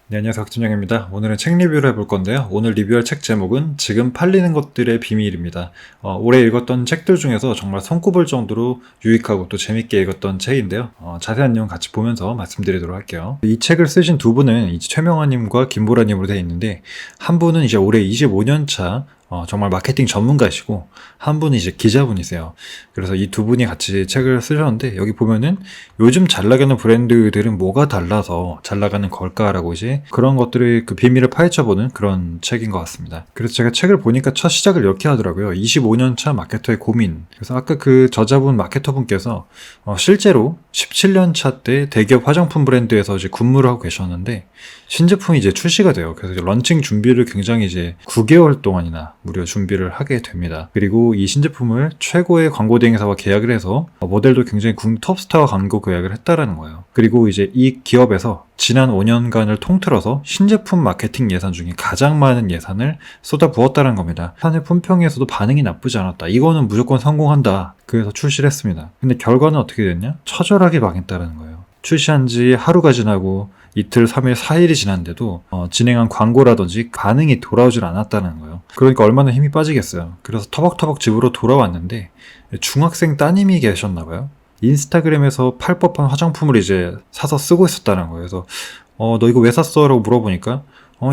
네, 안녕하세요. 박준영입니다. 오늘은 책 리뷰를 해볼 건데요. 오늘 리뷰할 책 제목은 지금 팔리는 것들의 비밀입니다. 올해 읽었던 책들 중에서 정말 손꼽을 정도로 유익하고 또 재밌게 읽었던 책인데요. 자세한 내용 같이 보면서 말씀드리도록 할게요. 이 책을 쓰신 두 분은 이제 최명화님과 김보라님으로 되어 있는데, 한 분은 이제 올해 25년 차 정말 마케팅 전문가이시고, 한 분이 이제 기자분이세요. 그래서 이 두 분이 같이 책을 쓰셨는데, 여기 보면은 요즘 잘 나가는 브랜드들은 뭐가 달라서 잘 나가는 걸까라고 이제 그런 것들의 그 비밀을 파헤쳐보는 그런 책인 것 같습니다. 그래서 제가 책을 보니까 첫 시작을 이렇게 하더라고요. 25년 차 마케터의 고민. 그래서 아까 그 저자분 마케터분께서 실제로 17년 차 때 대기업 화장품 브랜드에서 이제 근무를 하고 계셨는데, 신제품이 이제 출시가 돼요. 그래서 이제 런칭 준비를 굉장히 이제 9개월 동안이나 무려 준비를 하게 됩니다. 그리고 이 신제품을 최고의 광고 대행사와 계약을 해서 모델도 굉장히 톱스타와 광고 계약을 했다라는 거예요. 그리고 이제 이 기업에서 지난 5년간을 통틀어서 신제품 마케팅 예산 중에 가장 많은 예산을 쏟아부었다는 겁니다. 사내 품평에서도 반응이 나쁘지 않았다. 이거는 무조건 성공한다. 그래서 출시를 했습니다. 근데 결과는 어떻게 됐냐? 처절하게 망했다는 거예요. 출시한 지 하루가 지나고 이틀, 3일, 4일이 지났는데도 진행한 광고라든지 반응이 돌아오질 않았다는 거예요. 그러니까 얼마나 힘이 빠지겠어요. 그래서 터벅터벅 집으로 돌아왔는데 중학생 따님이 계셨나 봐요. 인스타그램에서 팔 법한 화장품을 이제 사서 쓰고 있었다는 거예요. 그래서 너 이거 왜 샀어? 라고 물어보니까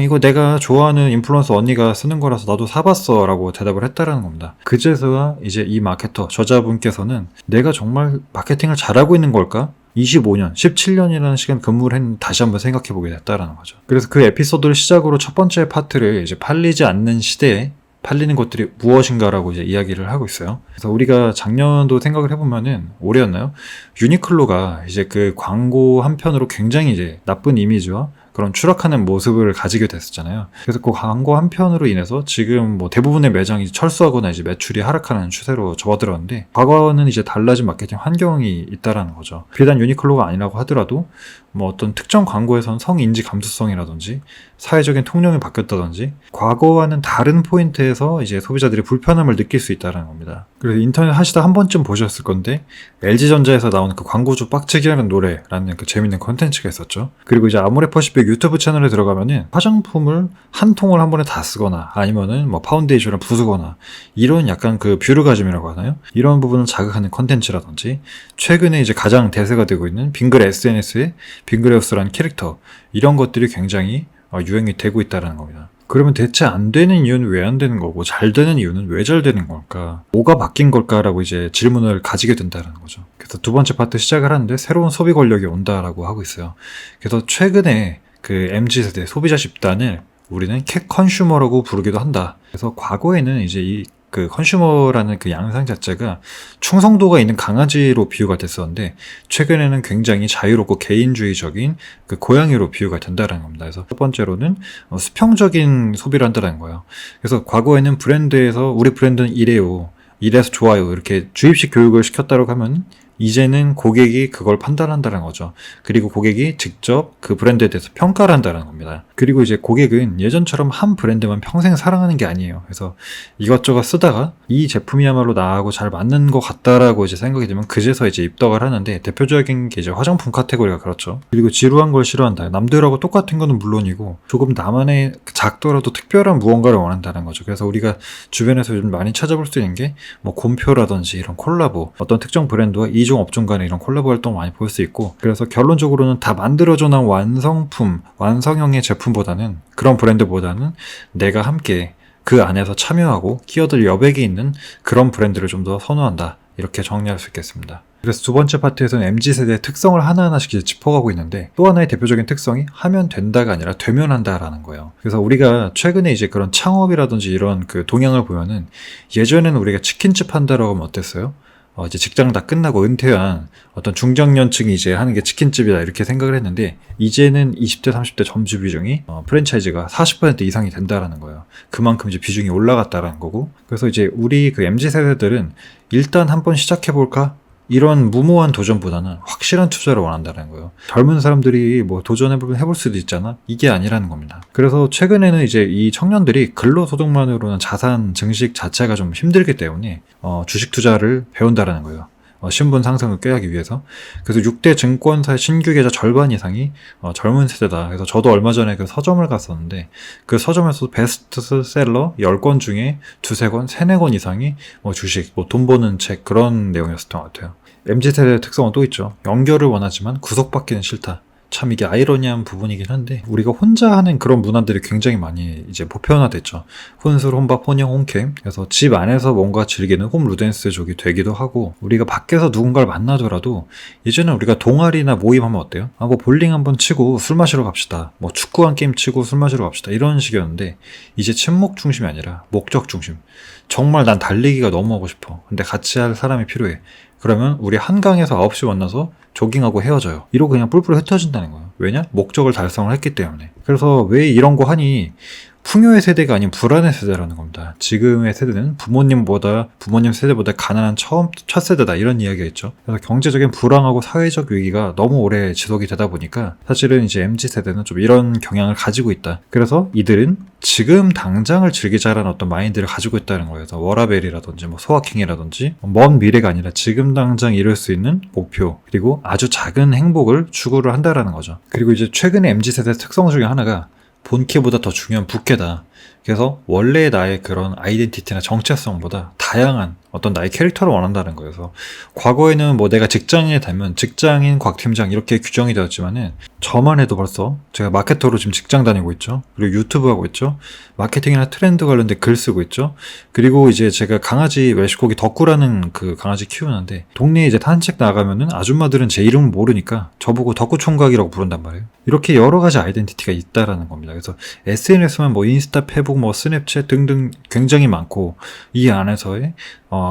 이거 내가 좋아하는 인플루언서 언니가 쓰는 거라서 나도 사봤어 라고 대답을 했다라는 겁니다. 그제서야 이제 이 마케터, 저자분께서는 내가 정말 마케팅을 잘하고 있는 걸까? 25년, 17년이라는 시간 근무를 했는데 다시 한번 생각해보게 됐다라는 거죠. 그래서 그 에피소드를 시작으로 첫 번째 파트를 이제 팔리지 않는 시대에 팔리는 것들이 무엇인가라고 이제 이야기를 하고 있어요. 그래서 우리가 작년도 생각을 해보면은, 올해였나요? 유니클로가 이제 그 광고 한편으로 굉장히 이제 나쁜 이미지와 그런 추락하는 모습을 가지게 됐었잖아요. 그래서 그 광고 한 편으로 인해서 지금 뭐 대부분의 매장이 철수하거나 이제 매출이 하락하는 추세로 접어들었는데, 과거는 이제 달라진 마케팅 환경이 있다라는 거죠. 비단 유니클로가 아니라고 하더라도 뭐 어떤 특정 광고에선 성인지 감수성이라든지 사회적인 통념이 바뀌었다든지 과거와는 다른 포인트에서 이제 소비자들이 불편함을 느낄 수 있다는 겁니다. 그래서 인터넷 하시다 한 번쯤 보셨을 건데, LG전자에서 나오는 그 광고주 빡치기라는 노래라는 그 재밌는 콘텐츠가 있었죠. 그리고 이제 아모레퍼시픽 유튜브 채널에 들어가면은 화장품을 한 통을 한 번에 다 쓰거나 아니면은 뭐 파운데이션을 부수거나 이런 약간 그 뷰르가즘이라고 하나요? 이런 부분을 자극하는 콘텐츠라든지, 최근에 이제 가장 대세가 되고 있는 빙그레 SNS의 빙그레우스라는 캐릭터, 이런 것들이 굉장히 유행이 되고 있다는 겁니다. 그러면 대체 안 되는 이유는 왜 안 되는 거고, 잘 되는 이유는 왜 잘 되는 걸까? 뭐가 바뀐 걸까라고 이제 질문을 가지게 된다는 거죠. 그래서 두 번째 파트 시작을 하는데, 새로운 소비 권력이 온다라고 하고 있어요. 그래서 최근에 그 MZ세대 소비자 집단을 우리는 캣 컨슈머라고 부르기도 한다. 그래서 과거에는 이제 이 그 컨슈머라는 그 양상 자체가 충성도가 있는 강아지로 비유가 됐었는데, 최근에는 굉장히 자유롭고 개인주의적인 그 고양이로 비유가 된다는 겁니다. 그래서 첫 번째로는 수평적인 소비를 한다는 거예요. 그래서 과거에는 브랜드에서 우리 브랜드는 이래요, 이래서 좋아요, 이렇게 주입식 교육을 시켰다고 하면, 이제는 고객이 그걸 판단한다는 거죠. 그리고 고객이 직접 그 브랜드에 대해서 평가를 한다는 겁니다. 그리고 이제 고객은 예전처럼 한 브랜드만 평생 사랑하는 게 아니에요. 그래서 이것저것 쓰다가 이 제품이야말로 나하고 잘 맞는 것 같다라고 이제 생각이 되면 그제서 이제 입덕을 하는데, 대표적인 게 이제 화장품 카테고리가 그렇죠. 그리고 지루한 걸 싫어한다. 남들하고 똑같은 거는 물론이고 조금 나만의 작더라도 특별한 무언가를 원한다는 거죠. 그래서 우리가 주변에서 요즘 많이 찾아볼 수 있는 게 뭐 곰표라든지 이런 콜라보, 어떤 특정 브랜드와 이종 업종 간의 이런 콜라보 활동 많이 볼 수 있고, 그래서 결론적으로는 다 만들어져 나온 완성품, 완성형의 제품보다는, 그런 브랜드보다는 내가 함께 그 안에서 참여하고 끼어들 여백이 있는 그런 브랜드를 좀 더 선호한다. 이렇게 정리할 수 있겠습니다. 그래서 두 번째 파트에서는 MZ세대의 특성을 하나하나씩 이제 짚어가고 있는데, 또 하나의 대표적인 특성이 하면 된다가 아니라 되면 한다라는 거예요. 그래서 우리가 최근에 이제 그런 창업이라든지 이런 그 동향을 보면은, 예전에는 우리가 치킨집 한다라고 하면 어땠어요? 이제 직장 다 끝나고 은퇴한 어떤 중장년층이 이제 하는 게 치킨집이다 이렇게 생각을 했는데, 이제는 20대, 30대 점주 비중이 프랜차이즈가 40% 이상이 된다라는 거예요. 그만큼 이제 비중이 올라갔다라는 거고, 그래서 이제 우리 그 MZ세대들은 일단 한번 시작해볼까? 이런 무모한 도전보다는 확실한 투자를 원한다는 거예요. 젊은 사람들이 뭐 해볼 수도 있잖아? 이게 아니라는 겁니다. 그래서 최근에는 이제 이 청년들이 근로소득만으로는 자산 증식 자체가 좀 힘들기 때문에 주식 투자를 배운다라는 거예요. 신분 상승을 꾀하기 위해서. 그래서 6대 증권사의 신규 계좌 절반 이상이 젊은 세대다. 그래서 저도 얼마 전에 그 서점을 갔었는데 그 서점에서 베스트셀러 10권 중에 두세 권, 세네 권 이상이 주식, 돈 버는 책 그런 내용이었던 것 같아요. MZ세대의 특성은 또 있죠. 연결을 원하지만 구속받기는 싫다. 참 이게 아이러니한 부분이긴 한데 우리가 혼자 하는 그런 문화들이 굉장히 많이 이제 보편화됐죠. 혼술, 혼밥, 혼영, 혼캠. 그래서 집 안에서 뭔가 즐기는 홈 루덴스족이 되기도 하고 우리가 밖에서 누군가를 만나더라도 예전에 우리가 동아리나 모임하면 어때요? 뭐 볼링 한번 치고 술 마시러 갑시다. 뭐 축구 한 게임 치고 술 마시러 갑시다. 이런 식이었는데 이제 친목 중심이 아니라 목적 중심. 정말 난 달리기가 너무 하고 싶어. 근데 같이 할 사람이 필요해. 그러면 우리 한강에서 9시 만나서 조깅하고 헤어져요. 이러고 그냥 뿔뿔 흩어진다는 거예요. 왜냐? 목적을 달성을 했기 때문에. 그래서 왜 이런 거 하니 풍요의 세대가 아닌 불안의 세대라는 겁니다. 지금의 세대는 부모님 세대보다 가난한 첫 세대다 이런 이야기가 있죠. 그래서 경제적인 불황하고 사회적 위기가 너무 오래 지속이 되다 보니까 사실은 이제 MZ세대는 좀 이런 경향을 가지고 있다. 그래서 이들은 지금 당장을 즐기자라는 어떤 마인드를 가지고 있다는 거예요. 그래서 워라벨이라든지 소확행이라든지 먼 미래가 아니라 지금 당장 이룰 수 있는 목표 그리고 아주 작은 행복을 추구를 한다라는 거죠. 그리고 이제 최근에 MZ세대 특성 중에 하나가 본캐보다 더 중요한 부캐다. 그래서 원래의 나의 그런 아이덴티티나 정체성보다 다양한 어떤 나의 캐릭터를 원한다는 거예요. 그래서 과거에는 뭐 내가 직장인이 되면 직장인 곽 팀장 이렇게 규정이 되었지만은 저만 해도 벌써 제가 마케터로 지금 직장 다니고 있죠. 그리고 유튜브 하고 있죠. 마케팅이나 트렌드 관련된 글 쓰고 있죠. 그리고 이제 제가 강아지 외식고기 덕구라는 그 강아지 키우는데 동네에 이제 산책 나가면은 아줌마들은 제 이름을 모르니까 저보고 덕구 총각이라고 부른단 말이에요. 이렇게 여러 가지 아이덴티티가 있다라는 겁니다. 그래서 SNS만 뭐 인스타, 페북, 뭐 스냅챗 등등 굉장히 많고 이 안에서의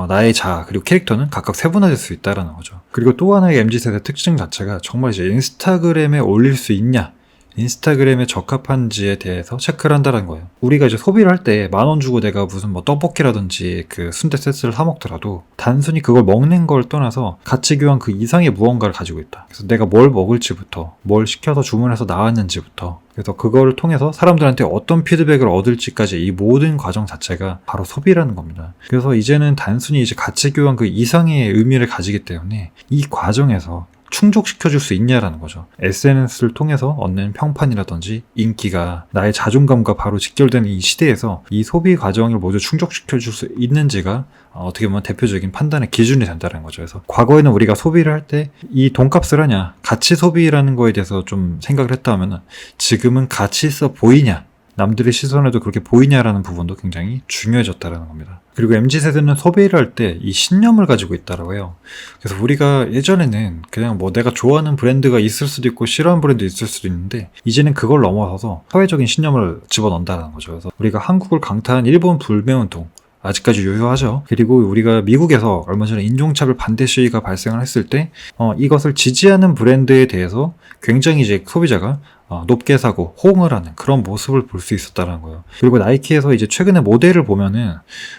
나의 자아 그리고 캐릭터는 각각 세분화될 수 있다라는 거죠. 그리고 또 하나의 MZ세대 특징 자체가 정말 이제 인스타그램에 올릴 수 있냐 인스타그램에 적합한지에 대해서 체크를 한다는 거예요. 우리가 이제 소비를 할 때 10,000원 주고 내가 무슨 뭐 떡볶이라든지 그 순대 세트를 사 먹더라도 단순히 그걸 먹는 걸 떠나서 가치 교환 그 이상의 무언가를 가지고 있다. 그래서 내가 뭘 먹을지부터 뭘 시켜서 주문해서 나왔는지부터 그래서 그걸 통해서 사람들한테 어떤 피드백을 얻을지까지 이 모든 과정 자체가 바로 소비라는 겁니다. 그래서 이제는 단순히 이제 가치 교환 그 이상의 의미를 가지기 때문에 이 과정에서 충족시켜줄 수 있냐라는 거죠. SNS를 통해서 얻는 평판이라든지 인기가 나의 자존감과 바로 직결되는 이 시대에서 이 소비 과정을 모두 충족시켜줄 수 있는지가 어떻게 보면 대표적인 판단의 기준이 된다는 거죠. 그래서 과거에는 우리가 소비를 할 때 이 돈값을 하냐, 가치 소비라는 거에 대해서 좀 생각을 했다 하면 지금은 가치 있어 보이냐, 남들의 시선에도 그렇게 보이냐라는 부분도 굉장히 중요해졌다는 겁니다. 그리고 MZ세대는 소비를 할 때 이 신념을 가지고 있다고 해요. 그래서 우리가 예전에는 그냥 뭐 내가 좋아하는 브랜드가 있을 수도 있고 싫어하는 브랜드 있을 수도 있는데 이제는 그걸 넘어서서 사회적인 신념을 집어넣는다는 거죠. 그래서 우리가 한국을 강타한 일본 불매운동 아직까지 유효하죠. 그리고 우리가 미국에서 얼마 전에 인종차별 반대 시위가 발생을 했을 때 이것을 지지하는 브랜드에 대해서 굉장히 이제 소비자가 높게 사고 호응을 하는 그런 모습을 볼 수 있었다는 거예요. 그리고 나이키에서 이제 최근에 모델을 보면은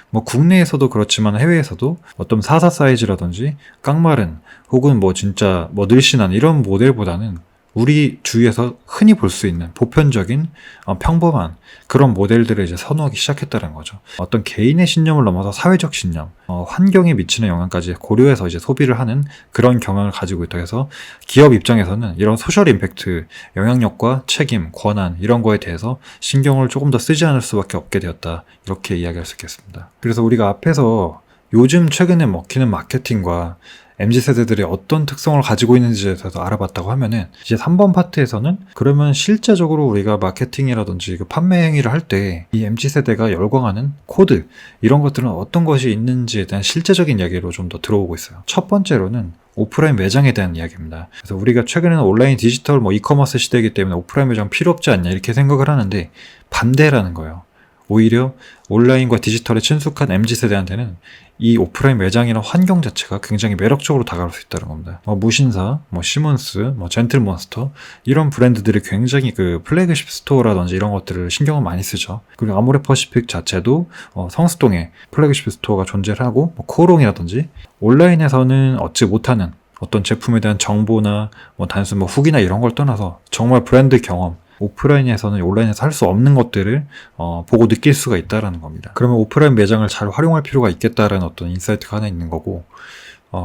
뭐 국내에서도 그렇지만 해외에서도 어떤 44 사이즈라든지 깡마른 혹은 뭐 진짜 뭐 늘씬한 이런 모델보다는 우리 주위에서 흔히 볼 수 있는 보편적인 평범한 그런 모델들을 이제 선호하기 시작했다는 거죠. 어떤 개인의 신념을 넘어서 사회적 신념, 환경에 미치는 영향까지 고려해서 이제 소비를 하는 그런 경향을 가지고 있다 해서 기업 입장에서는 이런 소셜 임팩트, 영향력과 책임, 권한 이런 거에 대해서 신경을 조금 더 쓰지 않을 수밖에 없게 되었다. 이렇게 이야기할 수 있겠습니다. 그래서 우리가 앞에서 요즘 최근에 먹히는 마케팅과 MZ세대들이 어떤 특성을 가지고 있는지에 대해서 알아봤다고 하면은 이제 3번 파트에서는 그러면 실제적으로 우리가 마케팅이라든지 그 판매 행위를 할 때 이 MZ세대가 열광하는 코드 이런 것들은 어떤 것이 있는지에 대한 실제적인 이야기로 좀 더 들어오고 있어요. 첫 번째로는 오프라인 매장에 대한 이야기입니다. 그래서 우리가 최근에는 온라인 디지털 이커머스 시대이기 때문에 오프라인 매장 필요 없지 않냐 이렇게 생각을 하는데 반대라는 거예요. 오히려 온라인과 디지털에 친숙한 MZ세대한테는 이 오프라인 매장이나 환경 자체가 굉장히 매력적으로 다가올 수 있다는 겁니다. 무신사, 시몬스, 젠틀몬스터 이런 브랜드들이 굉장히 그 플래그십 스토어라든지 이런 것들을 신경을 많이 쓰죠. 그리고 아모레퍼시픽 자체도 성수동에 플래그십 스토어가 존재를 하고 코롱이라든지 온라인에서는 얻지 못하는 어떤 제품에 대한 정보나 단순 후기나 이런 걸 떠나서 정말 브랜드 경험 오프라인에서는 온라인에서 할 수 없는 것들을 보고 느낄 수가 있다라는 겁니다. 그러면 오프라인 매장을 잘 활용할 필요가 있겠다라는 어떤 인사이트가 하나 있는 거고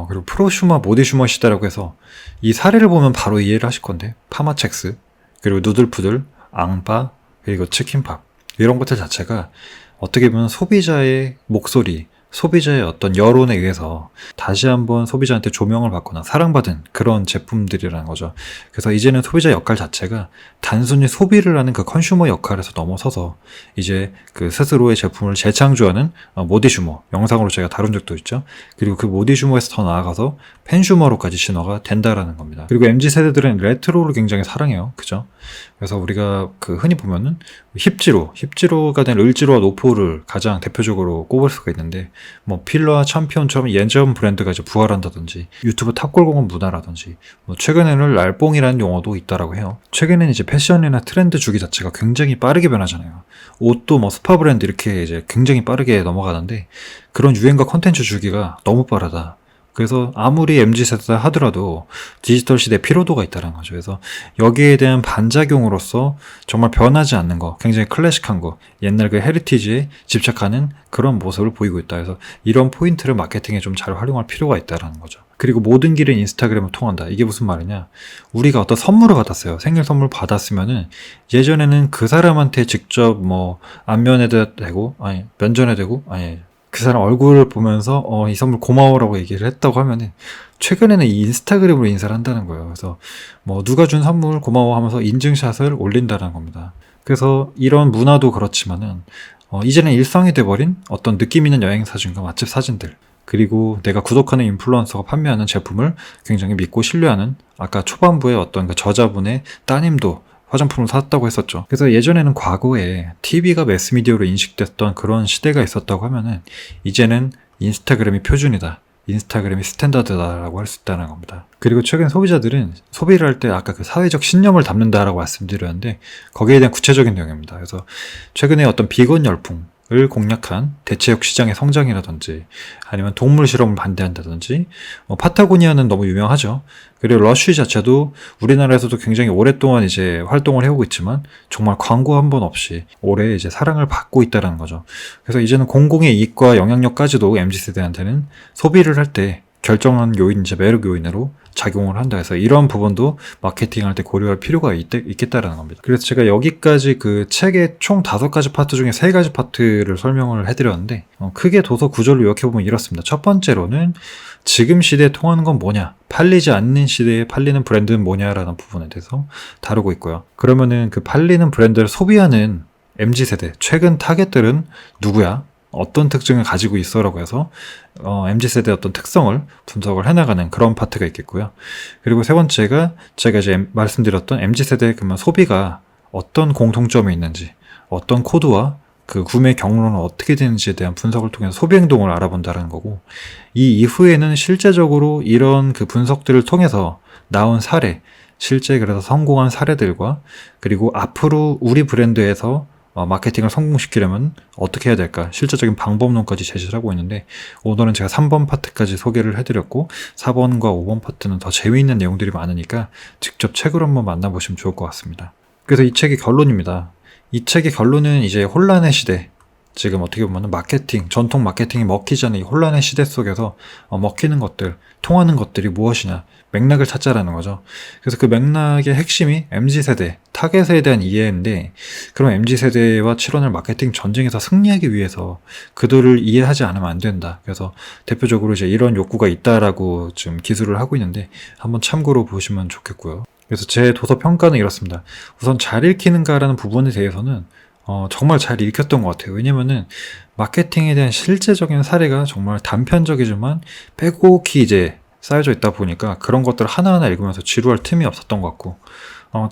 그리고 프로슈머, 모디슈머 시대라고 해서 이 사례를 보면 바로 이해를 하실 건데, 파마첵스, 그리고 누들푸들, 앙바, 그리고 치킨팝, 이런 것들 자체가 어떻게 보면 소비자의 목소리, 소비자의 어떤 여론에 의해서 다시 한번 소비자한테 조명을 받거나 사랑받은 그런 제품들이라는 거죠. 그래서 이제는 소비자 역할 자체가 단순히 소비를 하는 그 컨슈머 역할에서 넘어서서 이제 그 스스로의 제품을 재창조하는 모디슈머, 영상으로 제가 다룬 적도 있죠. 그리고 그 모디슈머에서 더 나아가서 팬슈머로까지 진화가 된다라는 겁니다. 그리고 MZ세대들은 레트로를 굉장히 사랑해요. 그죠? 그래서 우리가 그 흔히 보면은 힙지로가 된 을지로와 노포를 가장 대표적으로 꼽을 수가 있는데, 뭐 필러와 챔피언처럼 예전 브랜드가 이제 부활한다든지, 유튜브 탑골공원 문화라든지, 뭐 최근에는 랄뽕이라는 용어도 있다라고 해요. 최근에는 이제 패션이나 트렌드 주기 자체가 굉장히 빠르게 변하잖아요. 옷도 뭐 스파 브랜드 이렇게 이제 굉장히 빠르게 넘어가는데, 그런 유행과 콘텐츠 주기가 너무 빠르다. 그래서 아무리 MZ세대다 하더라도 디지털 시대에 피로도가 있다는 거죠. 그래서 여기에 대한 반작용으로서 정말 변하지 않는 거, 굉장히 클래식한 거, 옛날 그 헤리티지에 집착하는 그런 모습을 보이고 있다. 그래서 이런 포인트를 마케팅에 좀 잘 활용할 필요가 있다는 거죠. 그리고 모든 길은 인스타그램을 통한다. 이게 무슨 말이냐? 우리가 어떤 선물을 받았어요. 생일 선물 받았으면은 예전에는 그 사람한테 직접 뭐 안면에도 되고, 면전에 되고, 그 사람 얼굴을 보면서 이 선물 고마워라고 얘기를 했다고 하면은, 최근에는 이 인스타그램으로 인사를 한다는 거예요. 그래서 뭐 누가 준 선물 고마워 하면서 인증샷을 올린다는 겁니다. 그래서 이런 문화도 그렇지만은 이제는 일상이 돼버린 어떤 느낌 있는 여행 사진과 맛집 사진들, 그리고 내가 구독하는 인플루언서가 판매하는 제품을 굉장히 믿고 신뢰하는, 아까 초반부에 어떤 그 저자분의 따님도 화장품을 샀다고 했었죠. 그래서 예전에는 과거에 TV가 매스미디어로 인식됐던 그런 시대가 있었다고 하면은, 이제는 인스타그램이 표준이다, 인스타그램이 스탠다드다라고 할 수 있다는 겁니다. 그리고 최근 소비자들은 소비를 할 때 아까 그 사회적 신념을 담는다라고 말씀드렸는데, 거기에 대한 구체적인 내용입니다. 그래서 최근에 어떤 비건 열풍을 공략한 대체육 시장의 성장이라든지, 아니면 동물 실험을 반대한다든지, 파타고니아는 너무 유명하죠. 그리고 러쉬 자체도 우리나라에서도 굉장히 오랫동안 이제 활동을 해오고 있지만 정말 광고 한 번 없이 오래 이제 사랑을 받고 있다는 거죠. 그래서 이제는 공공의 이익과 영향력까지도 MZ세대한테는 소비를 할 때 결정한 요인, 이제 매력 요인으로 작용을 한다 해서 이런 부분도 마케팅할 때 고려할 필요가 있겠다라는 겁니다. 그래서 제가 여기까지 그 책의 총 5가지 파트 중에 3가지 파트를 설명을 해드렸는데, 크게 도서 구조를 요약해보면 이렇습니다. 첫 번째로는 지금 시대에 통하는 건 뭐냐, 팔리지 않는 시대에 팔리는 브랜드는 뭐냐라는 부분에 대해서 다루고 있고요. 그러면은 그 팔리는 브랜드를 소비하는 MZ세대, 최근 타겟들은 누구야? 어떤 특징을 가지고 있어라고 해서 MZ세대의 어떤 특성을 분석을 해나가는 그런 파트가 있겠고요. 그리고 세 번째가 제가 이제 말씀드렸던 MZ세대의 그러면 소비가 어떤 공통점이 있는지, 어떤 코드와 그 구매 경로는 어떻게 되는지에 대한 분석을 통해서 소비 행동을 알아본다는 거고, 이 이후에는 실제적으로 이런 그 분석들을 통해서 나온 사례, 실제 그래서 성공한 사례들과, 그리고 앞으로 우리 브랜드에서 마케팅을 성공시키려면 어떻게 해야 될까, 실질적인 방법론까지 제시를 하고 있는데, 오늘은 제가 3번 파트까지 소개를 해드렸고 4번과 5번 파트는 더 재미있는 내용들이 많으니까 직접 책으로 한번 만나보시면 좋을 것 같습니다. 그래서 이 책의 결론입니다. 이 책의 결론은 이제 혼란의 시대, 지금 어떻게 보면 마케팅, 전통 마케팅이 먹히지 않는 이 혼란의 시대 속에서 먹히는 것들, 통하는 것들이 무엇이냐, 맥락을 찾자라는 거죠. 그래서 그 맥락의 핵심이 MZ세대, 타겟에 대한 이해인데, 그럼 MZ세대와 7원을 마케팅 전쟁에서 승리하기 위해서 그들을 이해하지 않으면 안 된다. 그래서 대표적으로 이제 이런 욕구가 있다라고 지금 기술을 하고 있는데, 한번 참고로 보시면 좋겠고요. 그래서 제 도서 평가는 이렇습니다. 우선 잘 읽히는가라는 부분에 대해서는 정말 잘 읽혔던 것 같아요. 왜냐면은 마케팅에 대한 실제적인 사례가 정말 단편적이지만 빼곡히 이제 쌓여져 있다 보니까 그런 것들을 하나하나 읽으면서 지루할 틈이 없었던 것 같고,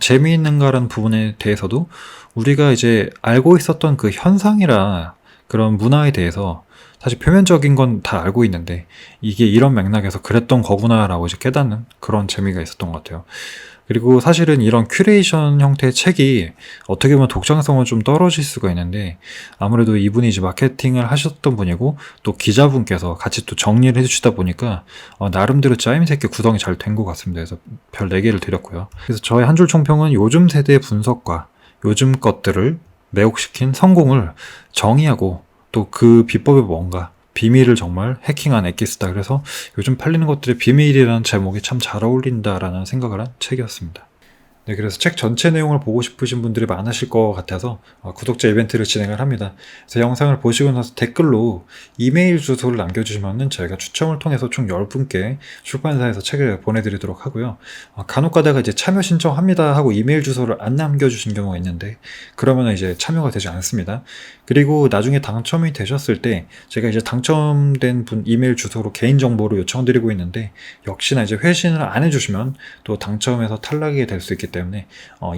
재미있는가라는 부분에 대해서도 우리가 이제 알고 있었던 그 현상이라 그런 문화에 대해서 사실 표면적인 건 다 알고 있는데 이게 이런 맥락에서 그랬던 거구나라고 이제 깨닫는 그런 재미가 있었던 것 같아요. 그리고 사실은 이런 큐레이션 형태의 책이 어떻게 보면 독창성은 좀 떨어질 수가 있는데, 아무래도 이분이 이제 마케팅을 하셨던 분이고 또 기자분께서 같이 또 정리를 해주시다 보니까 나름대로 짜임새 있게 구성이 잘 된 것 같습니다. 그래서 별 4개를 드렸고요. 그래서 저의 한 줄 총평은 요즘 세대의 분석과 요즘 것들을 매혹시킨 성공을 정의하고 또 그 비법이 뭔가, 비밀을 정말 해킹한 엑기스다. 그래서 요즘 팔리는 것들의 비밀이라는 제목이 참 잘 어울린다라는 생각을 한 책이었습니다. 네, 그래서 책 전체 내용을 보고 싶으신 분들이 많으실 것 같아서 구독자 이벤트를 진행을 합니다. 그래서 영상을 보시고 나서 댓글로 이메일 주소를 남겨주시면은 저희가 추첨을 통해서 총 10분께 출판사에서 책을 보내드리도록 하고요. 간혹 가다가 이제 참여 신청합니다 하고 이메일 주소를 안 남겨주신 경우가 있는데 그러면 이제 참여가 되지 않습니다. 그리고 나중에 당첨이 되셨을 때 제가 이제 당첨된 분 이메일 주소로 개인정보를 요청드리고 있는데 역시나 이제 회신을 안 해주시면 또 당첨에서 탈락이 될 수 있기 때문에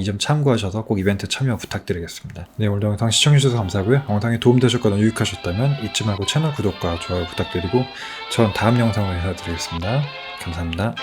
이 점 참고하셔서 꼭 이벤트 참여 부탁드리겠습니다. 네, 오늘 영상 시청해주셔서 감사하고요. 영상이 도움되셨거나 유익하셨다면 잊지 말고 채널 구독과 좋아요 부탁드리고 전 다음 영상으로 인사드리겠습니다. 감사합니다.